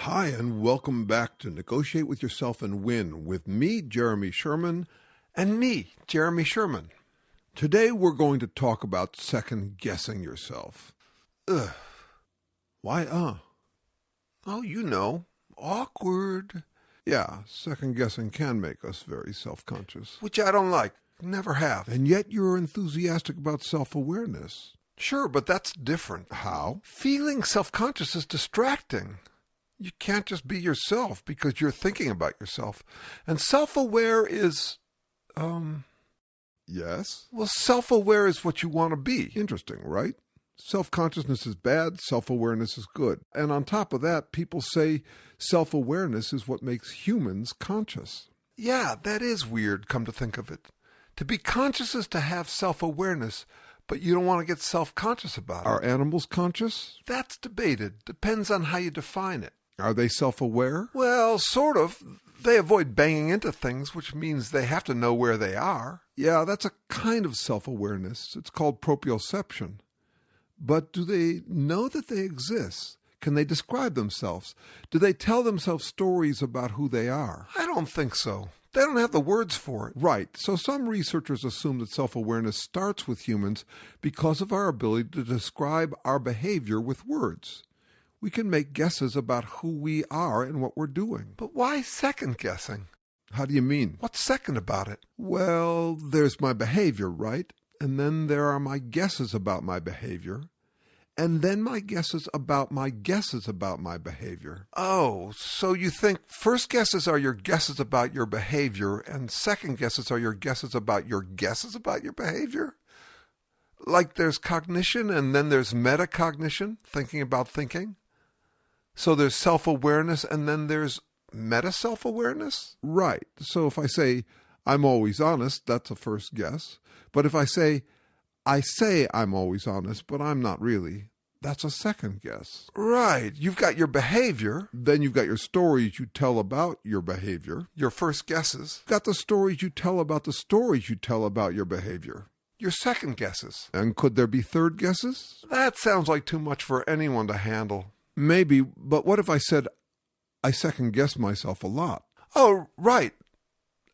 Hi, and welcome back to Negotiate with Yourself and Win with me, Jeremy Sherman. And me, Jeremy Sherman. Today we're going to talk about second-guessing yourself. Ugh. Why, Oh, you know, awkward. Yeah, second-guessing can make us very self-conscious. Which I don't like. Never have. And yet you're enthusiastic about self-awareness. Sure, but that's different. How? Feeling self-conscious is distracting. You can't just be yourself because you're thinking about yourself. And self-aware is, Yes? well, self-aware is what you want to be. Interesting, right? Self-consciousness is bad, self-awareness is good. And on top of that, people say self-awareness is what makes humans conscious. Yeah, that is weird, come to think of it. To be conscious is to have self-awareness, but you don't want to get self-conscious about it. Are animals conscious? That's debated. Depends on how you define it. Are they self-aware? Well, sort of. They avoid banging into things, which means they have to know where they are. Yeah, that's a kind of self-awareness. It's called proprioception. But do they know that they exist? Can they describe themselves? Do they tell themselves stories about who they are? I don't think so. They don't have the words for it. Right. So some researchers assume that self-awareness starts with humans because of our ability to describe our behavior with words. We can make guesses about who we are and what we're doing. But why second guessing? How do you mean? What's second about it? Well, there's my behavior, right? And then there are my guesses about my behavior. And then my guesses about my guesses about my behavior. Oh, so you think first guesses are your guesses about your behavior and second guesses are your guesses about your behavior? Like there's cognition and then there's meta-cognition, thinking about thinking? So there's self-awareness and then there's meta-self-awareness? Right. So if I say, I'm always honest, that's a first guess. But if I say I'm always honest, but I'm not really, that's a second guess. Right. You've got your behavior. Then you've got your stories you tell about your behavior. Your first guesses. Got the stories you tell about the stories you tell about your behavior. Your second guesses. And could there be third guesses? That sounds like too much for anyone to handle. Maybe, but what if I said I second guess myself a lot? Oh, right.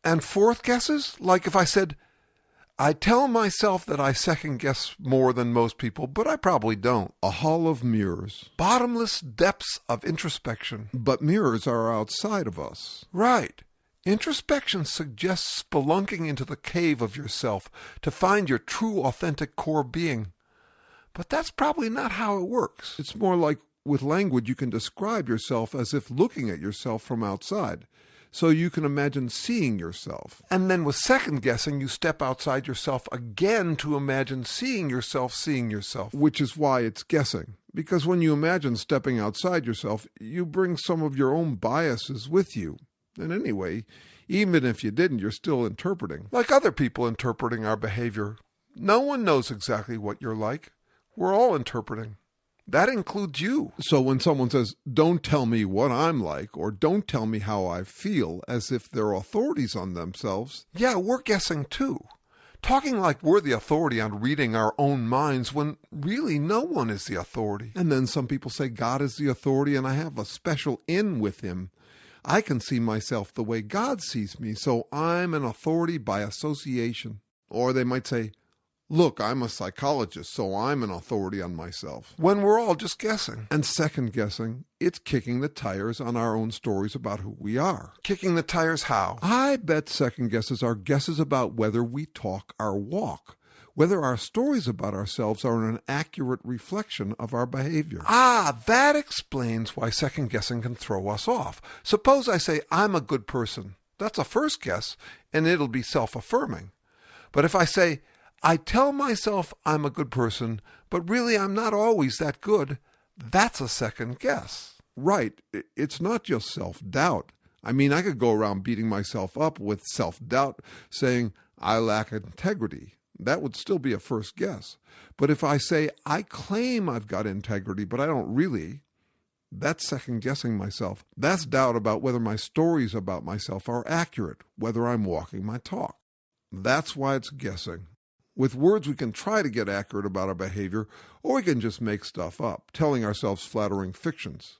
And fourth guesses? Like if I said, I tell myself that I second guess more than most people, but I probably don't. A hall of mirrors. Bottomless depths of introspection. But mirrors are outside of us. Right. Introspection suggests spelunking into the cave of yourself to find your true, authentic core being. But that's probably not how it works. It's more like with language you can describe yourself as if looking at yourself from outside. So you can imagine seeing yourself. And then with second guessing, you step outside yourself again to imagine seeing yourself. Which is why it's guessing. Because when you imagine stepping outside yourself, you bring some of your own biases with you. And anyway, even if you didn't, you're still interpreting. Like other people interpreting our behavior. No one knows exactly what you're like. We're all interpreting. That includes you. So when someone says, don't tell me what I'm like, or don't tell me how I feel, as if they're authorities on themselves. Yeah, we're guessing too. Talking like we're the authority on reading our own minds when really no one is the authority. And then some people say God is the authority and I have a special in with him. I can see myself the way God sees me, so I'm an authority by association. Or they might say, look, I'm a psychologist, so I'm an authority on myself. When we're all just guessing. And second guessing, it's kicking the tires on our own stories about who we are. Kicking the tires how? I bet second guesses are guesses about whether we talk our walk, whether our stories about ourselves are an accurate reflection of our behavior. Ah, that explains why second guessing can throw us off. Suppose I say, I'm a good person. That's a first guess, and it'll be self-affirming. But if I say, I tell myself I'm a good person, but really I'm not always that good, that's a second guess. Right. It's not just self-doubt. I mean, I could go around beating myself up with self-doubt, saying I lack integrity. That would still be a first guess. But if I say I claim I've got integrity, but I don't really, that's second guessing myself. That's doubt about whether my stories about myself are accurate, whether I'm walking my talk. That's why it's guessing. With words, we can try to get accurate about our behavior, or we can just make stuff up, telling ourselves flattering fictions.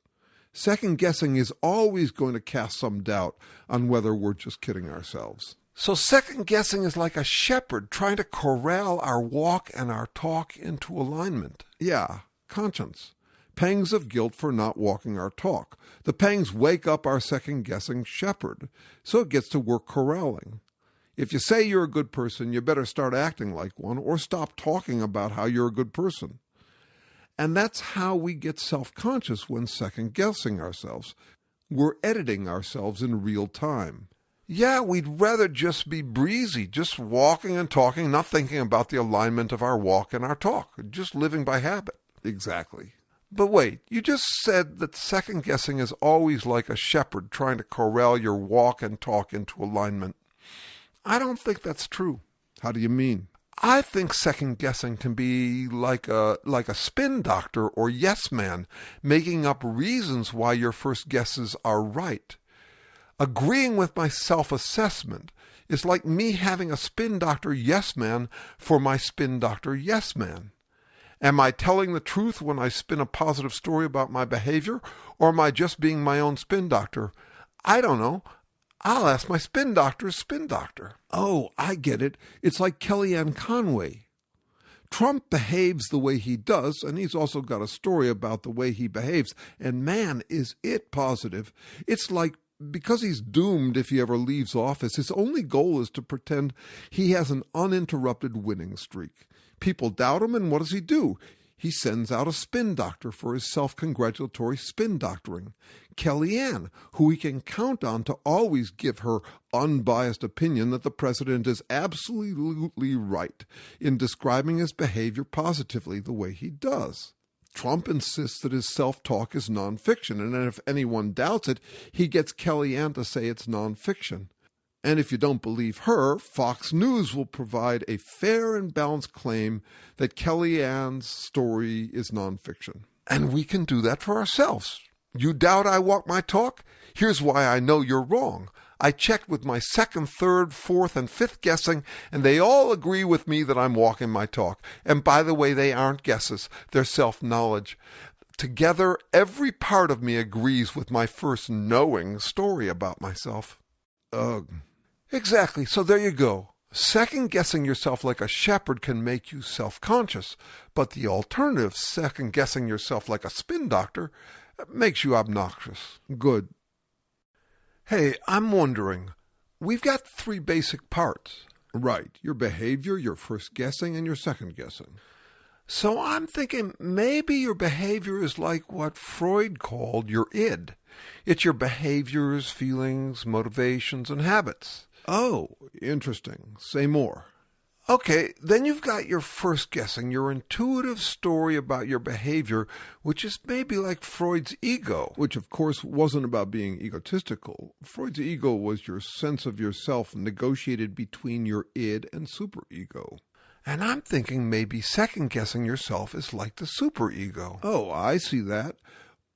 Second guessing is always going to cast some doubt on whether we're just kidding ourselves. So second guessing is like a shepherd trying to corral our walk and our talk into alignment. Yeah, conscience. Pangs of guilt for not walking our talk. The pangs wake up our second-guessing shepherd, so it gets to work corralling. If you say you're a good person, you better start acting like one, or stop talking about how you're a good person. And that's how we get self-conscious when second-guessing ourselves. We're editing ourselves in real time. Yeah, we'd rather just be breezy, just walking and talking, not thinking about the alignment of our walk and our talk, just living by habit. Exactly. But wait, you just said that second guessing is always like a shepherd trying to corral your walk and talk into alignment. I don't think that's true. How do you mean? I think second guessing can be like a spin doctor or yes man, making up reasons why your first guesses are right. Agreeing with my self-assessment is like me having a spin doctor yes man for my spin doctor yes man. Am I telling the truth when I spin a positive story about my behavior, or am I just being my own spin doctor? I don't know. I'll ask my spin doctor's spin doctor. Oh, I get it. It's like Kellyanne Conway. Trump behaves the way he does, and he's also got a story about the way he behaves, and man, is it positive. It's like, because he's doomed if he ever leaves office, his only goal is to pretend he has an uninterrupted winning streak. People doubt him, and what does he do? He sends out a spin doctor for his self-congratulatory spin doctoring. Kellyanne, who he can count on to always give her unbiased opinion that the president is absolutely right in describing his behavior positively the way he does. Trump insists that his self-talk is nonfiction, and if anyone doubts it, he gets Kellyanne to say it's nonfiction. And if you don't believe her, Fox News will provide a fair and balanced claim that Kellyanne's story is nonfiction. And we can do that for ourselves. You doubt I walk my talk? Here's why I know you're wrong. I checked with my second, third, fourth, and fifth guessing, and they all agree with me that I'm walking my talk. And by the way, they aren't guesses. They're self-knowledge. Together, every part of me agrees with my first knowing story about myself. Ugh. Exactly. So there you go. Second-guessing yourself like a shepherd can make you self-conscious, but the alternative, second-guessing yourself like a spin doctor, makes you obnoxious. Good. Hey, I'm wondering, we've got three basic parts. Right. Your behavior, your first guessing, and your second guessing. So I'm thinking maybe your behavior is like what Freud called your id. It's your behaviors, feelings, motivations, and habits. Oh, interesting. Say more. Okay, then you've got your first guessing, your intuitive story about your behavior, which is maybe like Freud's ego. Which, of course, wasn't about being egotistical. Freud's ego was your sense of yourself negotiated between your id and superego. And I'm thinking maybe second-guessing yourself is like the superego. Oh, I see that.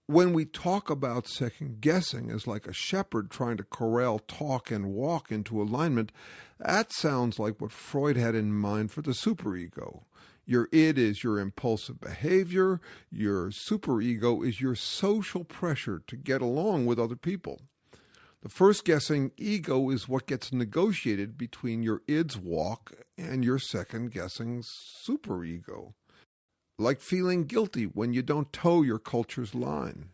When we talk about second-guessing as like a shepherd trying to corral talk and walk into alignment, that sounds like what Freud had in mind for the superego. Your id is your impulsive behavior. Your superego is your social pressure to get along with other people. The first-guessing ego is what gets negotiated between your id's walk and your second-guessing superego. Like feeling guilty when you don't toe your culture's line.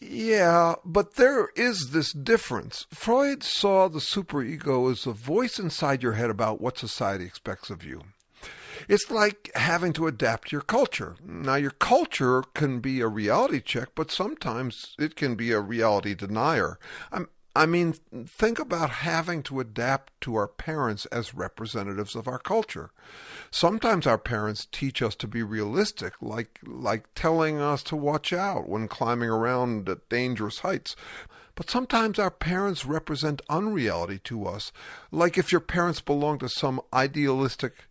Yeah, but there is this difference. Freud saw the superego as a voice inside your head about what society expects of you. It's like having to adapt to your culture. Now, your culture can be a reality check, but sometimes it can be a reality denier. I mean, think about having to adapt to our parents as representatives of our culture. Sometimes our parents teach us to be realistic, like telling us to watch out when climbing around at dangerous heights. But sometimes our parents represent unreality to us, like if your parents belong to some idealistic,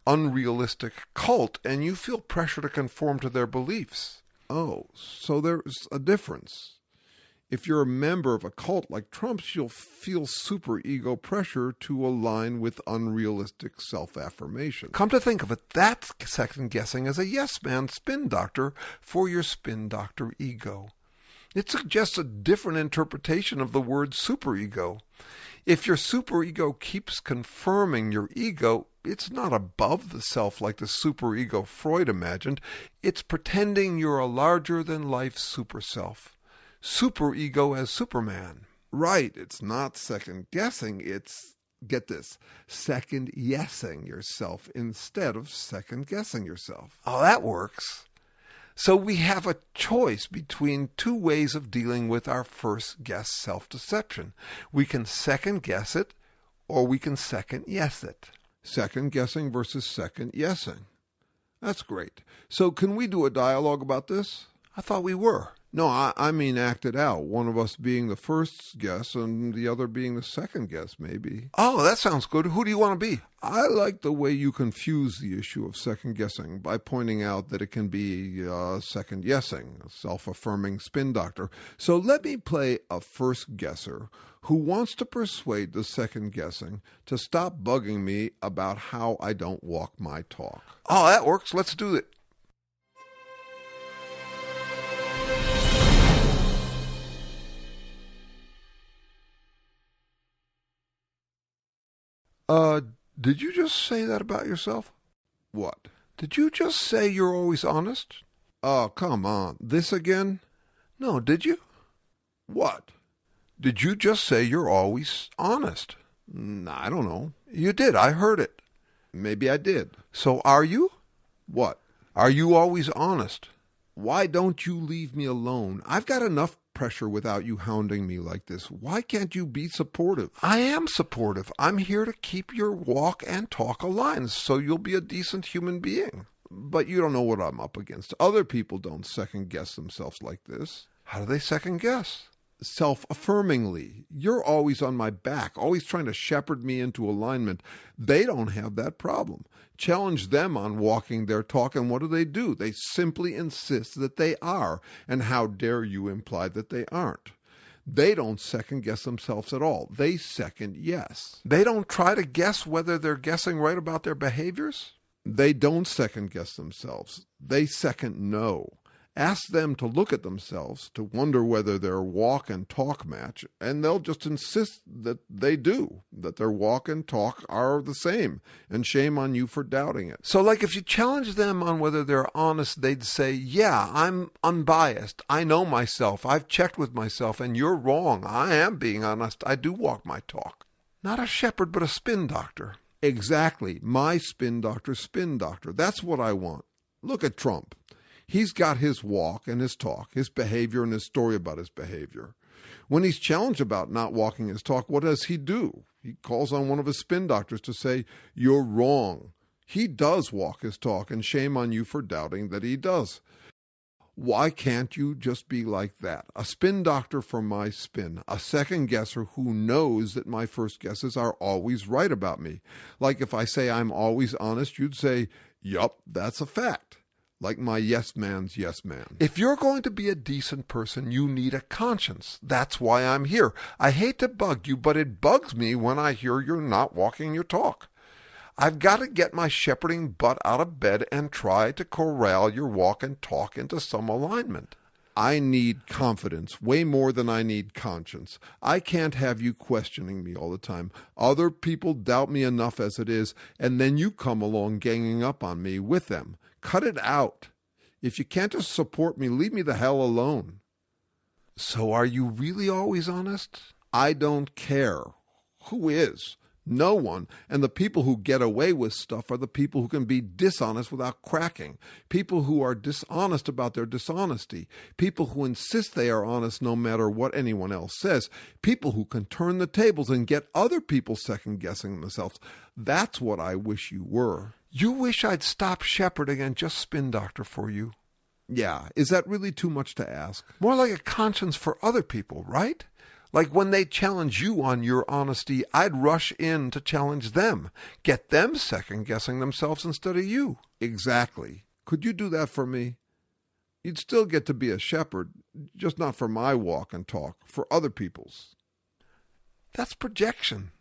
unrealistic cult and you feel pressure to conform to their beliefs. Oh, so there's a difference. If you're a member of a cult like Trump's, you'll feel superego pressure to align with unrealistic self-affirmation. Come to think of it, that's second-guessing as a yes-man spin doctor for your spin doctor ego. It suggests a different interpretation of the word superego. If your superego keeps confirming your ego, it's not above the self like the superego Freud imagined. It's pretending you're a larger-than-life super-self. Superego as Superman. Right, it's not second-guessing, it's, get this, second-yesing yourself instead of second-guessing yourself. Oh, that works. So we have a choice between two ways of dealing with our first-guess self-deception. We can second-guess it, or we can second-yes it. Second-guessing versus second-yesing. That's great. So can we do a dialogue about this? I thought we were. No, I mean act it out. One of us being the first guess and the other being the second guess, maybe. Oh, that sounds good. Who do you want to be? I like the way you confuse the issue of second guessing by pointing out that it can be second guessing, a self-affirming spin doctor. So let me play a first guesser who wants to persuade the second guessing to stop bugging me about how I don't walk my talk. Oh, that works. Let's do it. Did you just say that about yourself? What? Did you just say you're always honest? Oh, come on. This again? No, did you? What? Did you just say you're always honest? I don't know. You did. I heard it. Maybe I did. So are you? What? Are you always honest? Why don't you leave me alone? I've got enough pressure without you hounding me like this. Why can't you be supportive? I am supportive. I'm here to keep your walk and talk aligned so you'll be a decent human being. But you don't know what I'm up against. Other people don't second-guess themselves like this. How do they second-guess? Self-affirmingly. You're always on my back, always trying to shepherd me into alignment. They don't have that problem. Challenge them on walking their talk, and what do? They simply insist that they are, and how dare you imply that they aren't? They don't second-guess themselves at all. They second-yes. They don't try to guess whether they're guessing right about their behaviors? They don't second-guess themselves. They second-know. Ask them to look at themselves, to wonder whether their walk and talk match, and they'll just insist that they do, that their walk and talk are the same, and shame on you for doubting it. So like if you challenge them on whether they're honest, they'd say, yeah, I'm unbiased. I know myself. I've checked with myself, and you're wrong. I am being honest. I do walk my talk. Not a shepherd, but a spin doctor. Exactly. My spin doctor. That's what I want. Look at Trump. He's got his walk and his talk, his behavior and his story about his behavior. When he's challenged about not walking his talk, what does he do? He calls on one of his spin doctors to say, you're wrong. He does walk his talk, and shame on you for doubting that he does. Why can't you just be like that? A spin doctor for my spin, a second guesser who knows that my first guesses are always right about me. Like if I say I'm always honest, you'd say, yup, that's a fact. Like my yes man's yes man. If you're going to be a decent person, you need a conscience. That's why I'm here. I hate to bug you, but it bugs me when I hear you're not walking your talk. I've got to get my shepherding butt out of bed and try to corral your walk and talk into some alignment. I need confidence way more than I need conscience. I can't have you questioning me all the time. Other people doubt me enough as it is, and then you come along ganging up on me with them. Cut it out. If you can't just support me, leave me the hell alone. So are you really always honest? I don't care. Who is? No one. And the people who get away with stuff are the people who can be dishonest without cracking. People who are dishonest about their dishonesty. People who insist they are honest no matter what anyone else says. People who can turn the tables and get other people second-guessing themselves. That's what I wish you were. You wish I'd stop shepherding and just spin doctor for you. Yeah, is that really too much to ask? More like a conscience for other people, right? Like when they challenge you on your honesty, I'd rush in to challenge them. Get them second-guessing themselves instead of you. Exactly. Could you do that for me? You'd still get to be a shepherd, just not for my walk and talk, for other people's. That's projection.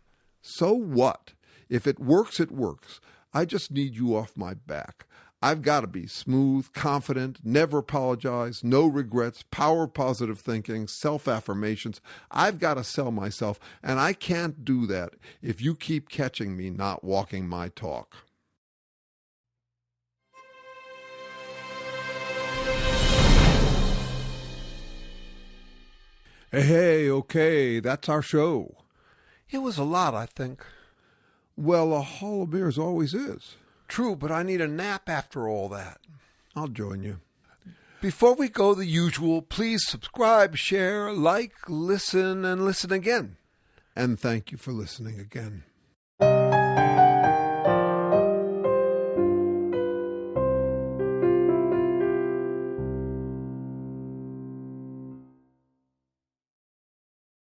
So what? If it works, it works. I just need you off my back. I've got to be smooth, confident, never apologize, no regrets, power of positive thinking, self-affirmations. I've got to sell myself, and I can't do that if you keep catching me not walking my talk. Hey, okay, that's our show. It was a lot, I think. Well, a hall of mirrors always is. True, but I need a nap after all that. I'll join you. Before we go the usual, please subscribe, share, like, listen, and listen again. And thank you for listening again.